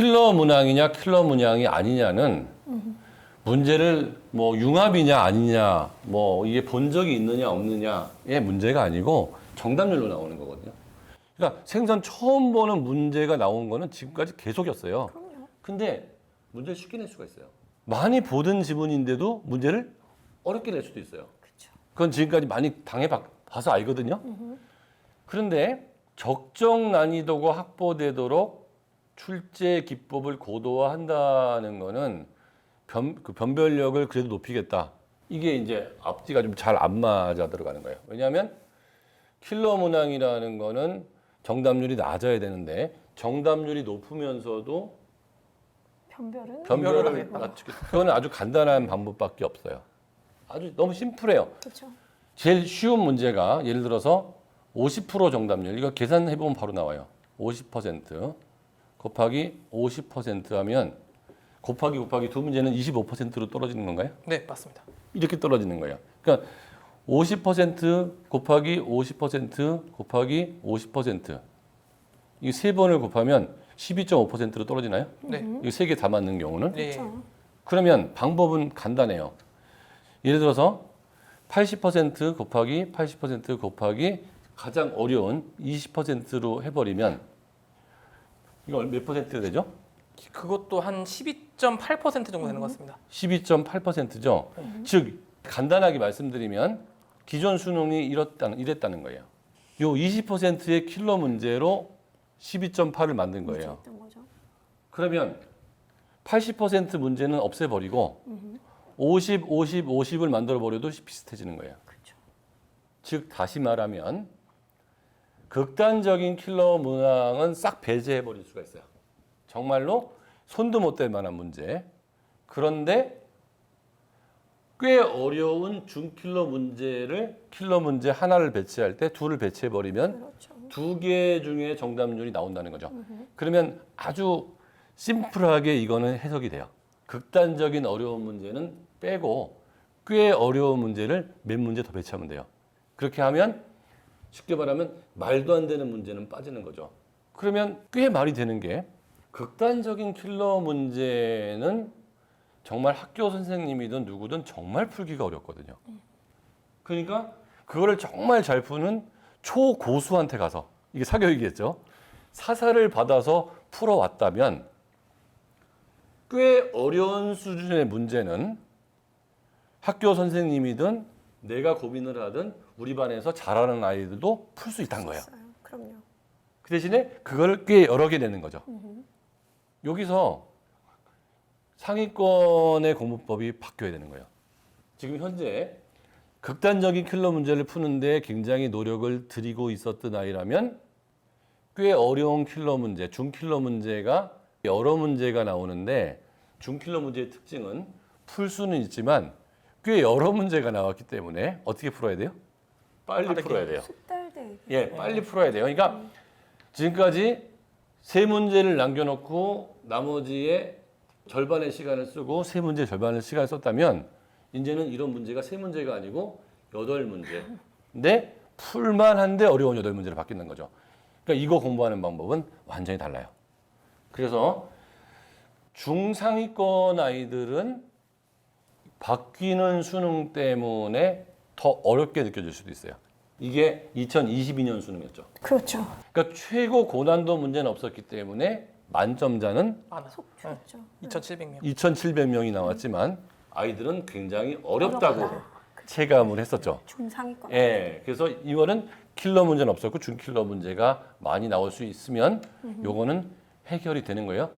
킬러 문항이냐 킬러 문항이 아니냐는 문제를 뭐 융합이냐 아니냐 뭐 이게 본 적이 있느냐 없느냐의 문제가 아니고 정답률로 나오는 거거든요. 그러니까 생전 처음 보는 문제가 나온 거는 지금까지 계속이었어요. 그럼요. 근데 문제를 쉽게 낼 수가 있어요. 많이 보던 지문인데도 문제를 어렵게 낼 수도 있어요. 그렇죠. 그건 지금까지 많이 당해봐서 알거든요. 그런데 적정 난이도가 확보되도록 출제 기법을 고도화한다는 거는 그 변별력을 그래도 높이겠다. 이게 이제 앞뒤가 좀 잘 안 맞아 들어가는 거예요. 왜냐하면 킬러 문항이라는 거는 정답률이 낮아야 되는데 정답률이 높으면서도 변별을 낮추겠다. 그거는 아주 간단한 방법밖에 없어요. 아주 너무 심플해요. 그렇죠. 제일 쉬운 문제가 예를 들어서 50% 정답률. 이거 계산해보면 바로 나와요. 50% 곱하기 50% 하면 곱하기 두 문제는 25%로 떨어지는 건가요? 네, 맞습니다. 이렇게 떨어지는 거예요. 그러니까 50% 곱하기 50% 곱하기 50%. 이 세 번을 곱하면 12.5%로 떨어지나요? 네. 이 세 개 다 맞는 경우는? 네. 그렇죠. 그러면 방법은 간단해요. 예를 들어서 80% 곱하기 80% 곱하기 가장 어려운 20%로 해버리면 이거 몇 퍼센트 되죠? 그것도 한 12.8% 정도 되는 것 같습니다. 12.8%죠. 즉 간단하게 말씀드리면 기존 수능이 이랬다는 거예요. 요 20%의 킬러 문제로 12.8을 만든 거예요. 문제였던 거죠. 그러면 80% 문제는 없애버리고 50, 50, 50을 만들어버려도 비슷해지는 거예요. 그렇죠. 즉 다시 말하면 극단적인 킬러 문항은 싹 배제해버릴 수가 있어요. 정말로 손도 못 댈 만한 문제. 그런데 꽤 어려운 중킬러 문제를 킬러 문제 하나를 배치할 때 둘을 배치해버리면 그렇죠. 두 개 중에 정답률이 나온다는 거죠. 그러면 아주 심플하게 이거는 해석이 돼요. 극단적인 어려운 문제는 빼고 꽤 어려운 문제를 몇 문제 더 배치하면 돼요. 그렇게 하면 쉽게 말하면 말도 안 되는 문제는 빠지는 거죠. 그러면 꽤 말이 되는 게 극단적인 킬러 문제는 정말 학교 선생님이든 누구든 정말 풀기가 어렵거든요. 그러니까 그거를 정말 잘 푸는 초고수한테 가서 이게 사교육이겠죠. 사사를 받아서 풀어왔다면 꽤 어려운 수준의 문제는 학교 선생님이든 내가 고민을 하든 우리 반에서 잘하는 아이들도 풀 수 있다는 거예요. 있어요. 그럼요. 그 대신에 그걸 꽤 여러 개 내는 거죠. 여기서 상위권의 공부법이 바뀌어야 되는 거예요. 지금 현재 극단적인 킬러 문제를 푸는데 굉장히 노력을 들이고 있었던 아이라면 꽤 어려운 킬러 문제, 중킬러 문제가 여러 문제가 나오는데 중킬러 문제의 특징은 풀 수는 있지만 꽤 여러 문제가 나왔기 때문에 어떻게 풀어야 돼요? 빨리 빠르게. 풀어야 돼요. 숙달되게. 예, 빨리 풀어야 돼요. 그러니까 지금까지 세 문제를 남겨놓고 나머지의 절반의 시간을 쓰고 세 문제 절반의 시간을 썼다면 이제는 이런 문제가 세 문제가 아니고 8문제. 근데 풀만한데 어려운 8문제로 바뀌는 거죠. 그러니까 이거 공부하는 방법은 완전히 달라요. 그래서 중상위권 아이들은 바뀌는 수능 때문에 더 어렵게 느껴질 수도 있어요. 이게 2022년 수능이었죠. 그렇죠. 그러니까 최고 고난도 문제는 없었기 때문에 만점자는 많아. 속출했죠. 2,700명. 2,700명이 나왔지만 아이들은 굉장히 어렵다고 어렵다. 체감을 했었죠. 중상위권. 예, 그래서 이거는 킬러 문제는 없었고 중킬러 문제가 많이 나올 수 있으면 요거는 해결이 되는 거예요.